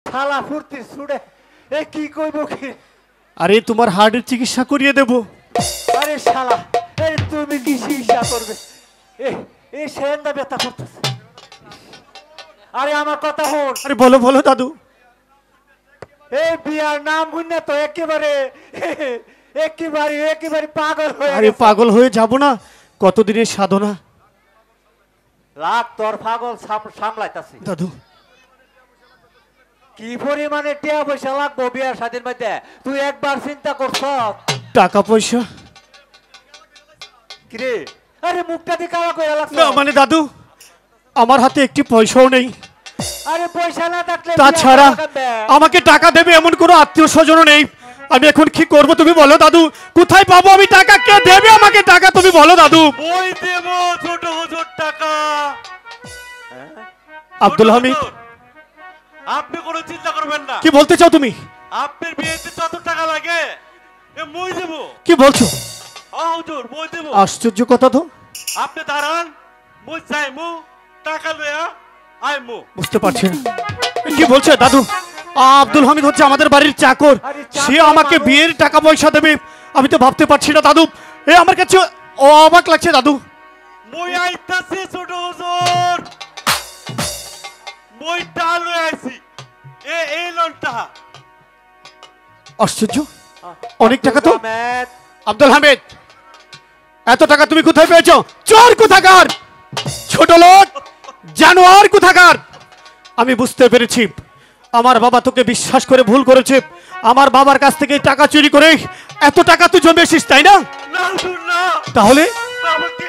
শালা ফুর্তি ছুড়ে এ কি কইব কি? আরে তোমার হার্টের চিকিৎসা করিয়ে দেব। আরে শালা এই তুমি কি চিকিৎসা করবে? এই সেন্দা ব্যথা করতেছে। আরে আমার কথা হল। আরে বলো বলো দাদু। এই বিয়ার নাম শুনে তো একেবারে একেবারে পাগল হয়ে। আরে পাগল হয়ে যাব না, কতদিনের সাধনা। লাখ তোর পাগল সামলাইতাছি দাদু। কি পরিমাণে টিয়া পয়সা লাগবো বিয়ার স্বাধীন মধ্যে তুই একবার চিন্তা করছ? টাকা পয়সা কিরে? আরে মুখটা দিয়ে কালা কইরা লাগছ না মানে দাদু আমার হাতে একটি পয়সাও নেই। আরে পয়সা না থাকলে তাছাড়া আমাকে টাকা দেবে এমন কোনো আত্মীয় স্বজনও নেই। আমি এখন কি করব তুমি বলো দাদু? কোথায় পাবো আমি টাকা? কে দেবে আমাকে টাকা তুমি বলো দাদু? ওই দেব ছোট হুজুর টাকা। আব্দুল হামিদ আপনি কোনো চিন্তা করবেন না। কি বলতে চাও তুমি? আপনার বিয়েতে যত টাকা লাগে এ মই দেব। কি বলছো? হুজুর মই দেব। আশ্চর্য কথা তো। আপনি দাঁড়ান, মই যাইমু টাকা লইয়া আইমু। বুঝতে পারছি না কি বলছে দাদু। আব্দুল হামিদ হচ্ছে আমাদের বাড়ির চাকর, সে আমাকে বিয়ের টাকা পয়সা দেবে আমি তো ভাবতে পারছি না দাদু। এ আমার কাছে অবাক লাগছে দাদু। মই আইতাছি ছোট হুজুর, মই টাকা লই আইছি। এই লনটা। আশ্চর্য, অনেক টাকা তো। আব্দুল হামিদ এত টাকা তুমি কোথায় পেয়েছো? চোর কোথাকার, ছোট লোক, জানোয়ার কোথাকার। আমি বুঝতে পেরেছি আমার বাবা তোকে বিশ্বাস করে ভুল করেছে। আমার বাবার কাছ থেকে টাকা চুরি করে এত টাকা তুই জমিয়েছিস তাই না? না হুজুর না। তাহলে আমাকে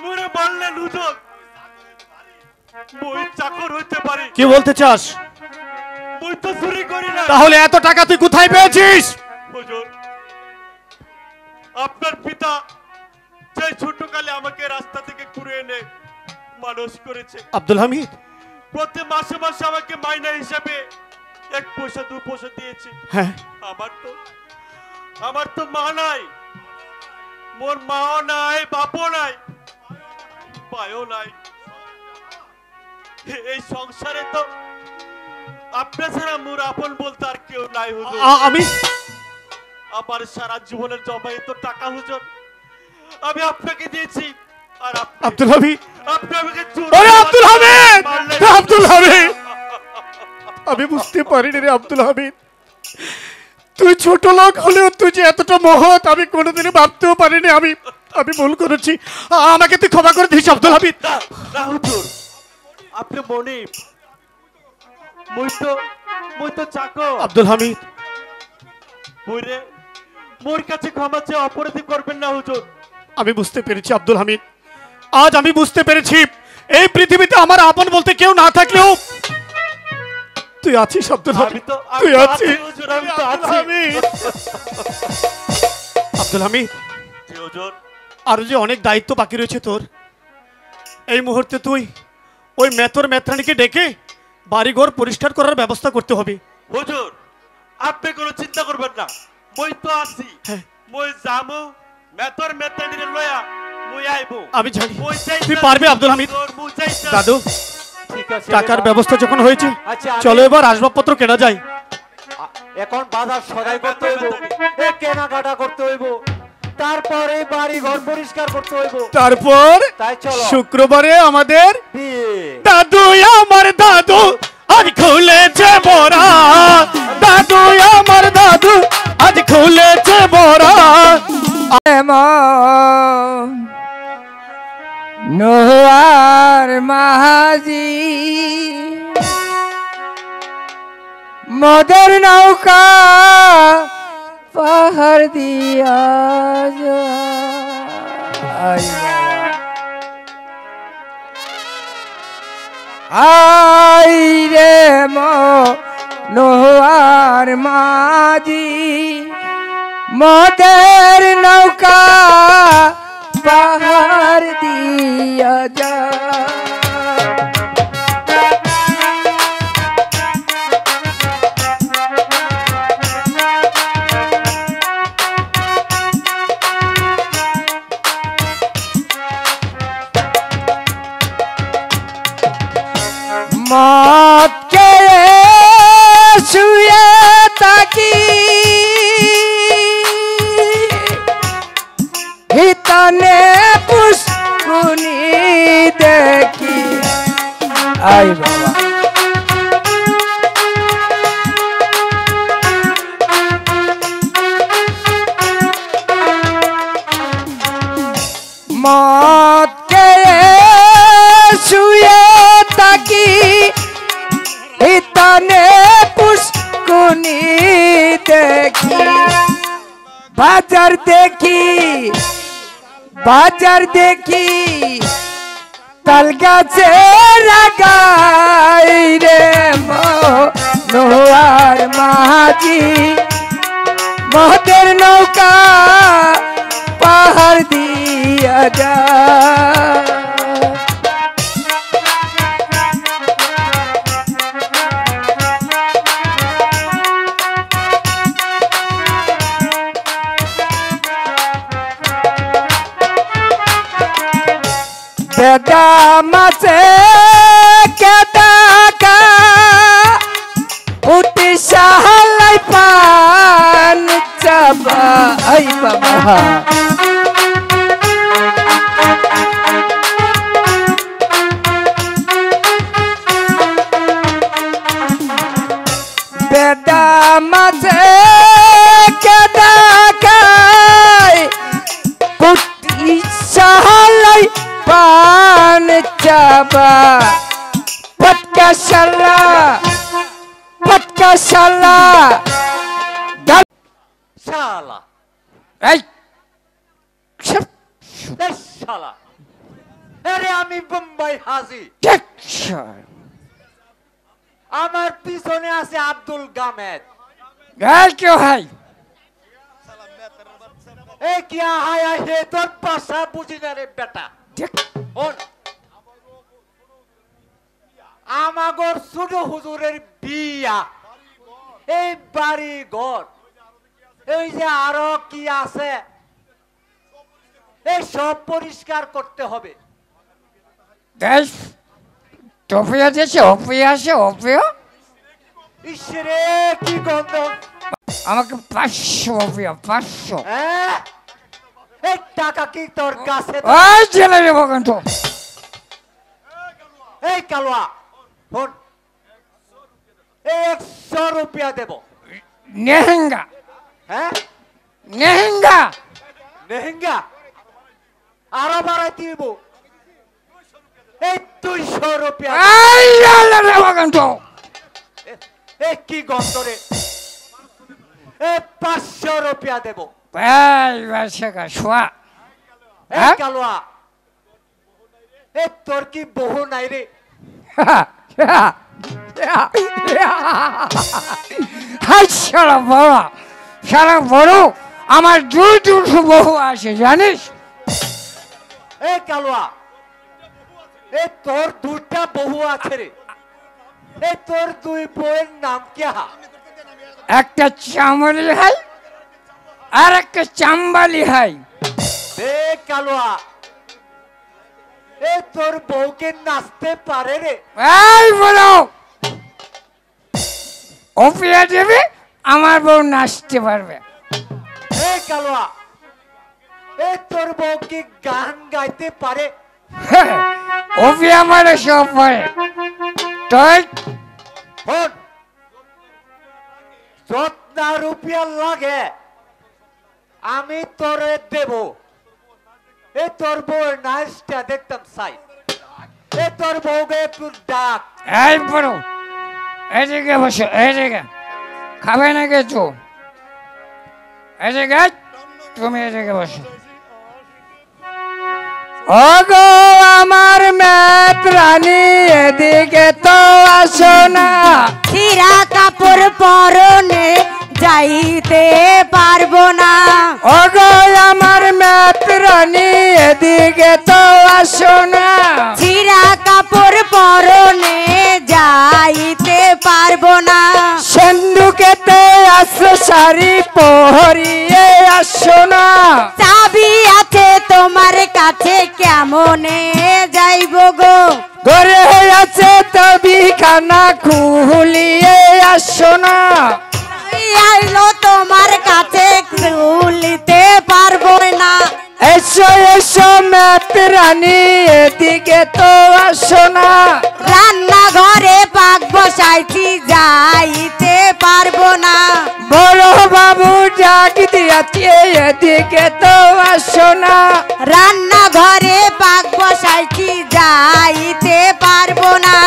মরে বললেন হুজুর মই চাকর হইতে পারি। কি বলতে চাস? মই তো চুরি করি না। তাহলে এত টাকা তুই কোথায় পেয়েছিস? হুজুর আপনার পিতা যে ছোটকালে আমাকে রাস্তা থেকে কুড়িয়ে এনে মানুষ করেছে। আব্দুল হামিদ প্রতি মাসে মাসে আমাকে মাইনা হিসাবে 1 পয়সা 2 পয়সা দিয়েছে। হ্যাঁ আমার তো মা নাই, মোর মাও নাই, বাপও নাই, ভাইও নাই। এই সংসারে তো আপনার ছাড়া মোর আপন বলতে আর কেউ নাই হুজুর। আমি আমার সারা জীবনের জমাইত টাকা হুজুর আমি আপনাকে দিয়েছি। আর আব্দুল হামিদ আপনি আমাকে ওরে আব্দুল হামিদ, আব্দুল হামিদ আমি বুঝতে পারিনি রে আব্দুল হামিদ। তুই ছোট লোক হলেও তুই যে এতটা মহৎ আমি কোনোদিনই ভাবতেও পারিনি। আমি ভুল করেছি, আমাকে তুই ক্ষমা করে দিস আব্দুল হামিদ। না হুজুর আপনি মনিব, মই তো চাকর। আব্দুল হামিদ মোর কাছে ক্ষমা চেয়ে অপরাধী করবেন না হুজুর। আমি বুঝতে পেরেছি আব্দুল হামিদ, আজ আমি বুঝতে পেরেছি এই পৃথিবীতে আমার আপন বলতে কেউ না থাকলেও তুই আছিস আব্দুল হামিদ, তুই আছিস। আব্দুল হামিদ আরো যে অনেক দায়িত্ব বাকি রয়েছে তোর। এই মুহূর্তে তুই ওই মেথর মেত্রানিকে ডেকে বাড়িঘর পরিষ্কার করার ব্যবস্থা করতে হবে। হুজুর আপনি কোনো চিন্তা করবেন না, মই তো আছি। মই যামু মেথর মেত্রানিরে লয়া মই আইবো। আমি জানি তুই পারবে আব্দুল হামিদ। দাদু ঠিক আছে, টাকার ব্যবস্থা যখন হয়েছে আচ্ছা, চলো এবার আসবাবপত্র কেনা যায়। এখন বাজার সদাই করতে হইব, এই কেনাকাটা করতে হইব, তারপরে বাড়ি ঘর পরিষ্কার করতে হইব, তারপর তাই চলো শুক্রবারে আমাদের বিয়ে। দাদু আমার দাদু আজ খুলেছে বড়া, দাদু আমার দাদু আজ খুলেছে বড়া। নোয়ার মাঝি মদের নৌকা পাহাড় দিয়া যায়। আই রে নোয়ার মাঝি মদের নৌকা পাহাড় দিয়া যায়। মদ কে বাগানে পুষ্কুনি দেখি বাজার দেখি তাল গাছে লাগাই রে মনোয়ার মাঝি মহতের নৌকা পাহাড় দিয়া যায় বেদা মাছে কেদাকা উতি সাহালাই পান চাবা আই বাবা বেদা মাছে কেদাকা উতি সাহালাই পান চাবা পটকা শালা শালা এই শালা আরে আমি বোম্বাই হাজি আমার পিছনে আছে আব্দুল গামেদ क्यों है ए क्या आया है তোর ভাষা বুঝি না রে বেটা ওন আমাগর ছোট হুজুরের বিয়া এই বাড়ি ঘর এই যে আরো কি আছে এই সব পরিষ্কার করতে হবে দেখ টপিয়া দেছে অপিয়া আছে অপিয়া ইসরে কি গন্ধ আমাকে 500 অপিয়া 500 এই টাকা কি তোর কাছে ওই চলে যাবো কিন্তু এই কালুয়া ফোন 100 रुपया দেবো নেহেঙ্গা হ্যাঁ নেহেঙ্গা নেহেঙ্গা আরো বাড়াই দিব এই 200 रुपया এই চলে যাবো কিন্তু এই কি গন্ধ রে এই 500 रुपया দেবো এই বাসা শোয়া এই কালুয়া এই তোর কি বহু নাই রে সারা বড় আমার দুটো বহু আছে জানিস এই কালুয়া এই তোর দুটা বহু আছে রে এই তোর দুই বউয়ের নাম কি একটা চামড়ি হয় আর একটা চাম্বালি হয় এ কালুয়া এই তোর বউকে নাচতে পারে রে এই বলো অপিয়া দেবে আমার বউ নাচতে পারবে এই কালুয়া এই তোর বউ কি গান গাইতে পারে অপিয়া মানে সব পারে তুই ফোন যতনা রুপিয়া লাগে আমি তোরে দেব এই তোর বউয়ের নাচটা দেখতাম চাই এই তোর বউকে একটু ডাক এই বড় এদিকে বসো এদিকে খাবে না কিছু এদিকে তুমি এদিকে বসো ওগো আমার মেত্রানি এদিকে তো আসো না ছিঁড়া কাপড় পরনে যাইতে পারবো না ওগো আমার মেত্রানি এদিকে তো আসো না ছিঁড়া কাপড় পরনে যাইতে পারবো না সিন্ধুকেতে আসো শাড়ি পরিয়ে আসো না চাবি আছে তোমার কাছে কেমনে যাইবো গো ঘরে আছে তবি খানা খুলিয়ে আসো না আইলো তোমার কাছে খুলিতে পারবো না এসো এসো মেত্রানি এদিকে তো আসো না রান্না ঘরে পাক বসাইছি যাইতে পারবো না বড় বাবু ডাক দিয়াছি এদিকে তো আসো না রান্না ঘরে পাক বসাইছি যাইতে পারবো না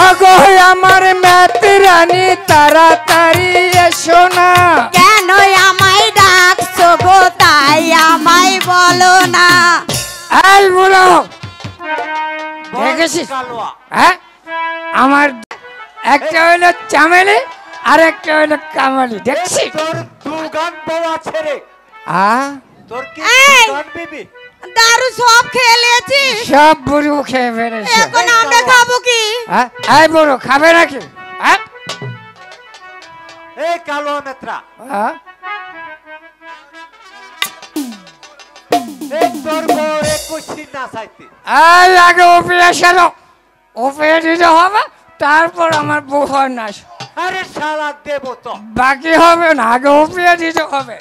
ওগো আমার মেত্রা রানী তাড়াতাড়ি এসো না। কেন আমায় ডাকছো গো তাই আমায় বলো না। এই বুড়ো বল দেখেছিস? কালুয়া। হ্যাঁ আমার একটা হইলো চামেলি আর একটা হইলো কামালি, দেখছিস? তোর দুগান বউ আছে রে। তোর কি এই! দুগান বিবি? দারু সব খেলেছিস, সব বুড়ো খেয়ে ফেলেছে। এখন আমরা খাবো কি? হ্যাঁ এই বুড়ো খাবে নাকি? হ্যাঁ এই কালুয়া মেত্রা, হ্যাঁ? এই তোর বউ রে কইছি না চাইতে। এই আগে ওপিয়ে এসো, ওপিয়ে দিতে হবে, তারপর আমার বউ হয় না। আরে শালা দেব তো। বাকি হবে না, আগে ওপিয়ে দিতে হবে।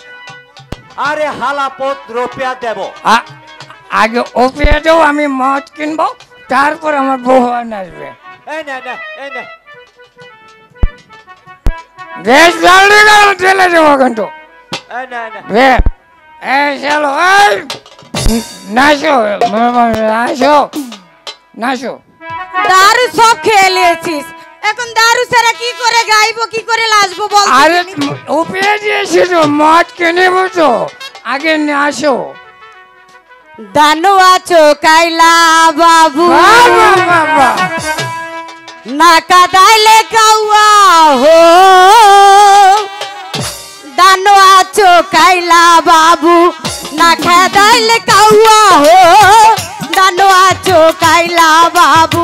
আরে হালা পথ রুপিয়া দেব। আগে ওপিয়ে দেও, আমি মদ কিনবো, তারপর আমার বউ হয় না আসবে। এই নে নে, এই নে। বেশ জলদি করে ঠেলে দেবো কিন্তু। এই নে নে। এই চলো, এই নাচো নাচো নাচো। দারু সব খেলেছিস, এখন দারু ছাড়া কি করে গাইবো, কি করে নাচবো বল? আরে ওপিয়ে দিয়েছি তো, মদ কিনে তো, আগে নাচো। দানু আছো কাইলা বাবু, বাবা বাবা নাকা দাইলে কাউয়া হো। দানু আছো কাইলা বাবু, নাকা দাইলে কাউয়া হো। দানু আছো কাইলা বাবু।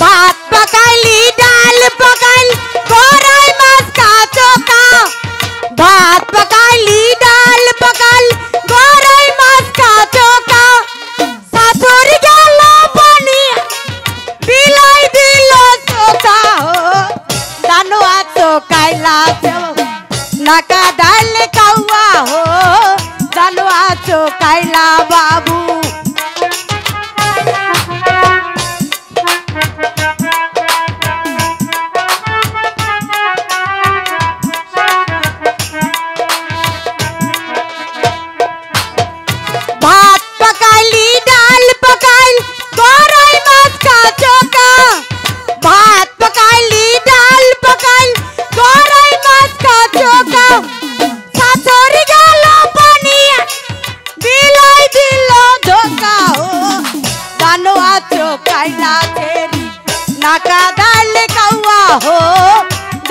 ভাত পকাইলি ডাল পকাইলি গরাই মাছ কাচোকা। ভাত পকাইলি ডাল পকাইলি গরাই মাছ কাচোকা। শাশুড়ি গেল পানি বিলাই দিল চোকা হো। দানু আছো কাইলা নাকা ডাল কাউয়া হো। দানু আছো কাইলা বাবু। ভাত পকাইলি ডাল পকাইলি গরাই মাছ কাচোকা। ভাত পকাইলি ডাল পকাইলি গরাই মাছ কাচোকা। শাশুড়ি গেল পানি বিলাই দিল ধোকা হো। দানু আছো কাইলা তেরি নাকা ডালে কাউয়া হো।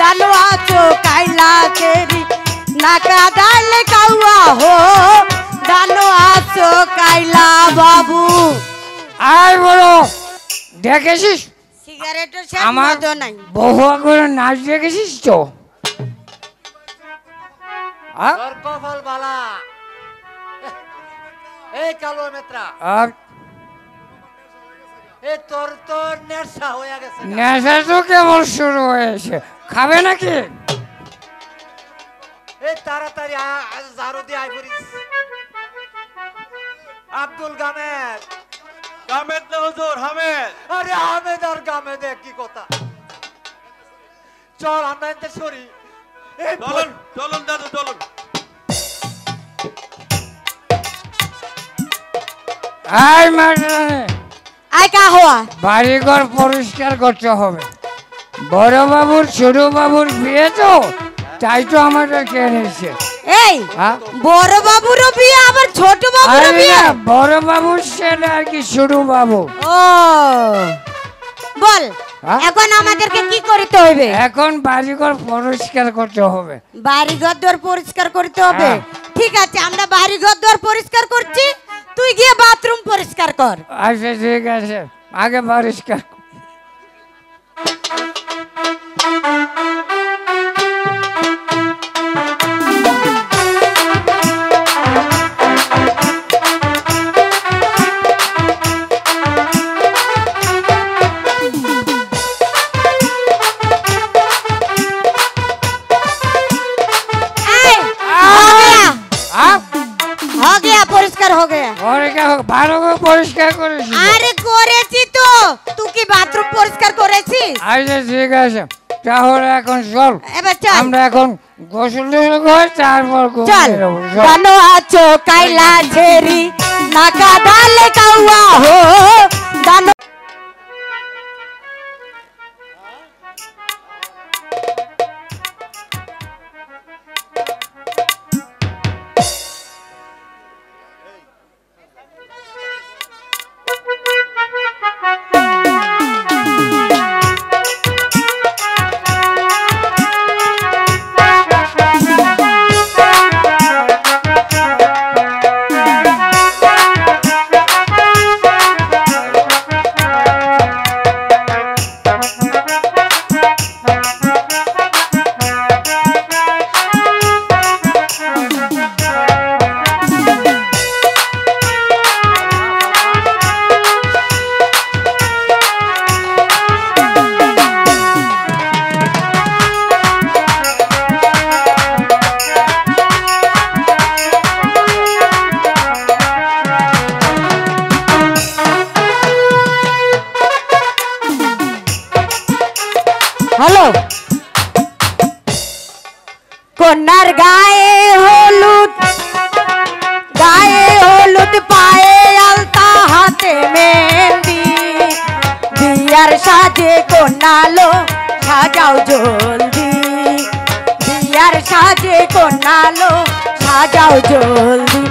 দানু আছো কাইলা তেরি নাকা ডালে কাউয়া হো। দানু আছো কাইলা বাবু। আয় বলো, দেখেছিস সিগারেটের আমার মতো নাই। বহু করে নাচ দেখেছিস তো? হ্যাঁ? তোর কপাল বালা। এই কালুয়া মেত্রা, আর এই তোর তো নেশা হয়ে গেছে না? নেশা তো কেবল শুরু হয়েছে, খাবে নাকি? এই তাড়াতাড়ি ঝাড়ু দিয়ে আই পড়িস। আব্দুল গামেদ। গামেদ না হুজুর, হামেদ। আরে আহমেদ আর গামেদ কি কথা? চল আমরা এতে সরি। এই চলুন চলুন দাদু চলুন। আয় মাস্টারানী, আই কা হওয়া বাড়িঘর পরিষ্কার করতে হবে। বড় বাবুর ছোট বাবুর বিয়ে তো, তাই তো আমাদের কে নিয়েছে। এই হ্যাঁ? বড় বাবুরও বিয়ে আবার ছোট বাবুরও আরে বিয়ে? না, বড় বাবুর ছেলে আর কি ছোট বাবু। ও বল হ্যাঁ? এখন আমাদেরকে কি করতে হবে? এখন বাড়িঘর পরিষ্কার করতে হবে। বাড়ি ঘর দর পরিষ্কার করতে হবে। হ্যাঁ। ঠিক আছে, আমরা বাড়ি ঘর দর পরিষ্কার করছি, তুই গিয়ে বাথরুম পরিষ্কার কর। আচ্ছা ঠিক আছে, আগে পরিষ্কার। পরিষ্কার हो गया ভালো করে পরিষ্কার করেছি। আরে করেছি তো, তুই কি বাথরুম পরিষ্কার করেছিস? আচ্ছা ঠিক আছে, তাহলে এখন চল এবার চল। আমরা এখন গোসল টোসল করে তারপর চল ঘুমিয়ে যাবো, চল। কানো আছো কাইলা ঝেরি নাকা ডালে কাউয়া হো দানো হ্যালো কন্যার গায়ে হলুদ পায়ে আলতা হাতে মেহেন্দি বিয়ার সাজে কন্যালো সাজাও জলদি বিয়ার সাজে কন্যালো সাজাও জলদি